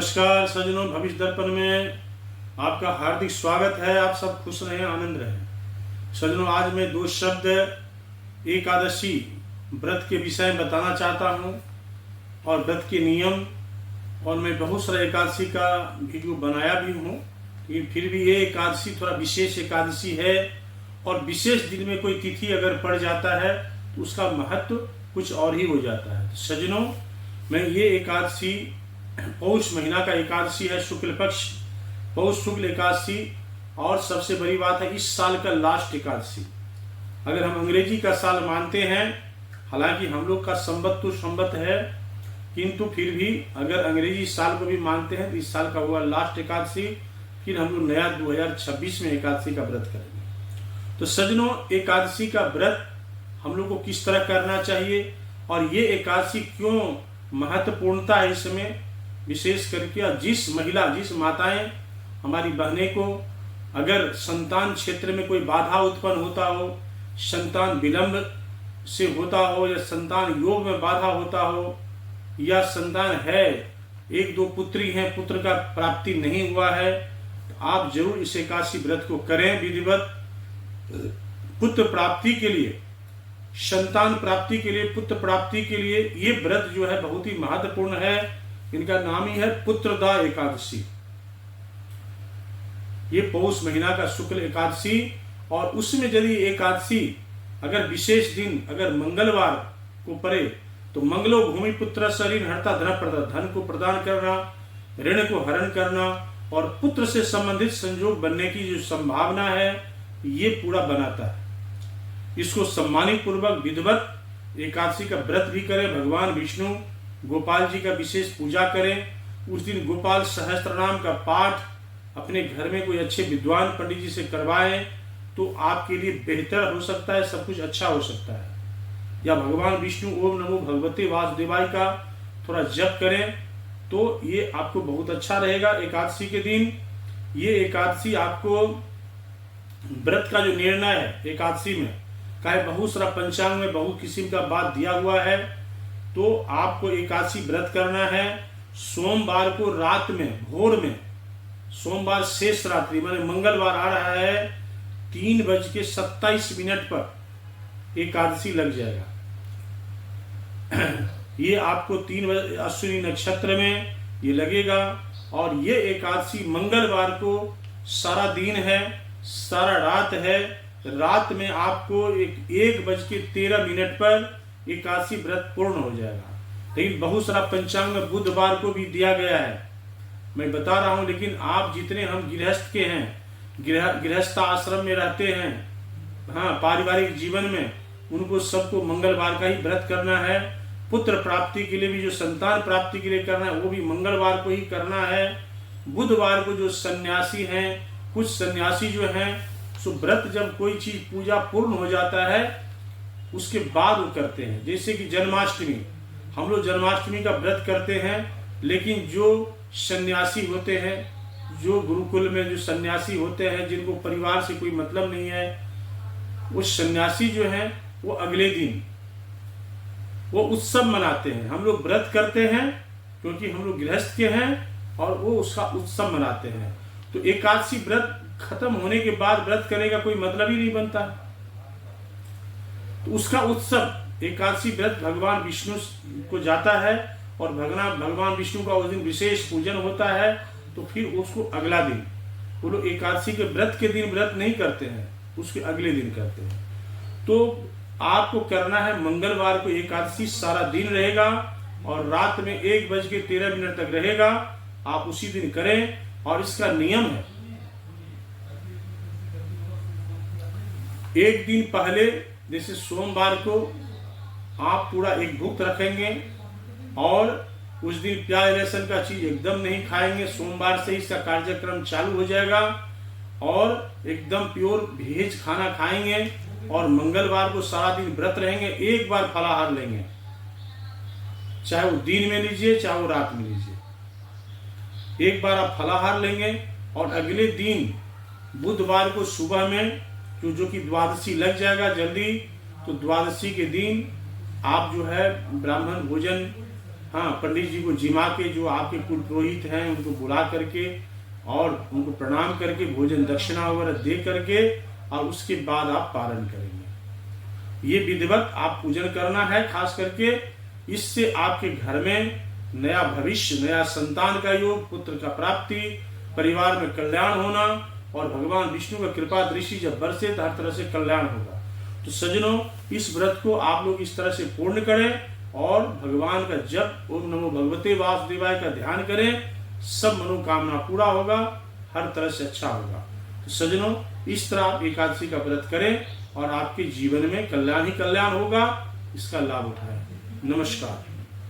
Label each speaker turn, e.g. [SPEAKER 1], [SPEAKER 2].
[SPEAKER 1] नमस्कार सज्जनों, भविष्य दर्पण में आपका हार्दिक स्वागत है। आप सब खुश रहें, आनंद रहें। सज्जनों, आज मैं दो शब्द एकादशी व्रत के विषय में बताना चाहता हूं और व्रत के नियम। और मैं बहुत सारा एकादशी का वीडियो बनाया भी हूं, लेकिन फिर भी ये एकादशी थोड़ा विशेष एकादशी है और विशेष दिन में कोई तिथि अगर पड़ जाता है तो उसका महत्व कुछ और ही हो जाता है। सज्जनों, मैं ये एकादशी पौष महीना का एकादशी है, शुक्ल पक्ष पौष शुक्ल एकादशी। और सबसे बड़ी बात है, इस साल का लास्ट एकादशी। अगर हम अंग्रेजी का साल मानते हैं, हालांकि हम लोग का संवत तो संवत है, किंतु फिर भी अगर अंग्रेजी साल को भी मानते हैं तो इस साल का हुआ लास्ट एकादशी। फिर हम लोग नया 2026 में एकादशी का व्रत करेंगे। तो सज्जनों, एकादशी का व्रत हम लोग को किस तरह करना चाहिए और ये एकादशी क्यों महत्वपूर्णता है इसमें, विशेष करके जिस माताएं हमारी बहनें को अगर संतान क्षेत्र में कोई बाधा उत्पन्न होता हो, संतान विलंब से होता हो, या संतान योग में बाधा होता हो, या संतान है, एक दो पुत्री हैं, पुत्र का प्राप्ति नहीं हुआ है, तो आप जरूर इस एकादशी व्रत को करें। विधिवत पुत्र प्राप्ति के लिए, संतान प्राप्ति के लिए, पुत्र प्राप्ति के लिए ये व्रत जो है बहुत ही महत्वपूर्ण है। इनका नाम ही है पुत्रदा एकादशी। ये पौष महीना का शुक्ल एकादशी। और उसमें यदि एकादशी अगर विशेष दिन अगर मंगलवार को पड़े तो मंगलो भूमि पुत्र शरीर हरता धन प्रदान, धन को प्रदान करना, ऋण को हरण करना और पुत्र से संबंधित संयोग बनने की जो संभावना है ये पूरा बनाता है। इसको सम्मानित पूर्वक विधिवत एकादशी का व्रत भी करें। भगवान विष्णु गोपाल जी का विशेष पूजा करें। उस दिन गोपाल सहस्त्र नाम का पाठ अपने घर में कोई अच्छे विद्वान पंडित जी से करवाएं तो आपके लिए बेहतर हो सकता है, सब कुछ अच्छा हो सकता है। या भगवान विष्णु ओम नमो भगवते वासुदेवाय का थोड़ा जप करें तो ये आपको बहुत अच्छा रहेगा। एकादशी के दिन ये एकादशी आपको व्रत का जो निर्णय है एकादशी में चाहे बहुत सारा पंचांग में बहुत किस्म का बात दिया हुआ है, तो आपको एकादशी व्रत करना है। सोमवार को रात में, भोर में, सोमवार शेष रात्रि माने मंगलवार आ रहा है, 3:27 पर एकादशी लग जाएगा। ये आपको 3 बजे अश्विनी नक्षत्र में ये लगेगा। और ये एकादशी मंगलवार को सारा दिन है, सारा रात है। रात में आपको 1:13 पर एकादशी व्रत पूर्ण हो जाएगा। लेकिन बहुत सारा पंचांग में बुधवार को भी दिया गया है, मैं बता रहा हूं। लेकिन आप जितने हम गृहस्थ के हैं, गृहस्थ आश्रम में रहते हैं, हाँ, पारिवारिक जीवन में, उनको सबको मंगलवार का ही व्रत करना है। पुत्र प्राप्ति के लिए भी, जो संतान प्राप्ति के लिए करना है, वो भी मंगलवार को ही करना है। बुधवार को जो सन्यासी हैं, कुछ सन्यासी जो हैं, सो व्रत जब कोई चीज पूजा पूर्ण हो जाता है उसके बाद वो करते हैं। जैसे कि जन्माष्टमी, हम लोग जन्माष्टमी का व्रत करते हैं, लेकिन जो सन्यासी होते हैं, जो गुरुकुल में जो सन्यासी होते हैं, जिनको परिवार से कोई मतलब नहीं है, वो सन्यासी जो हैं वो अगले दिन वो उत्सव मनाते हैं। हम लोग व्रत करते हैं क्योंकि हम लोग गृहस्थ के हैं और वो उसका उत्सव मनाते हैं। तो एकादशी व्रत खत्म होने के बाद व्रत करने का कोई मतलब ही नहीं बनता। तो उसका उत्सव एकादशी व्रत भगवान विष्णु को जाता है और भगवान विष्णु का उस दिन विशेष पूजन होता है। तो फिर उसको अगला दिन, वो लोग एकादशी के व्रत के दिन व्रत नहीं करते हैं, उसके अगले दिन करते हैं। तो आपको करना है मंगलवार को एकादशी सारा दिन रहेगा और रात में 1:13 तक रहेगा। आप उसी दिन करें। और इसका नियम है, एक दिन पहले जैसे सोमवार को आप पूरा एक भुक्त रखेंगे और उस दिन प्याज लहसुन का चीज एकदम नहीं खाएंगे। सोमवार से इसका कार्यक्रम चालू हो जाएगा और एकदम प्योर वेज खाना खाएंगे। और मंगलवार को सारा दिन व्रत रहेंगे। एक बार फलाहार लेंगे, चाहे वो दिन में लीजिए चाहे वो रात में लीजिए। एक बार आप फलाहार लेंगे और अगले दिन बुधवार को सुबह में जो कि द्वादशी लग जाएगा जल्दी, तो द्वादशी के दिन आप जो है ब्राह्मण भोजन हाँ, पंडित जी को जिमा के, जो आपके कुल पुरोहित हैं उनको बुला करके और उनको प्रणाम करके भोजन दक्षिणा वगैरह दे करके और उसके बाद आप पारण करेंगे। ये विधिवत आप पूजन करना है खास करके। इससे आपके घर में नया भविष्य, नया संतान का योग, पुत्र का प्राप्ति, परिवार में कल्याण होना और भगवान विष्णु का कृपा दृष्टि जब बरसे तो हर तरह से कल्याण होगा। तो सज्जनों, इस व्रत को आप लोग इस तरह से पूर्ण करें और भगवान का जप ओम नमो भगवते वासुदेवाय का ध्यान करें। सब मनोकामना पूरा होगा, हर तरह से अच्छा होगा। तो सज्जनों, इस तरह आप एकादशी का व्रत करें और आपके जीवन में कल्याण ही कल्याण होगा। इसका लाभ उठाएं। नमस्कार।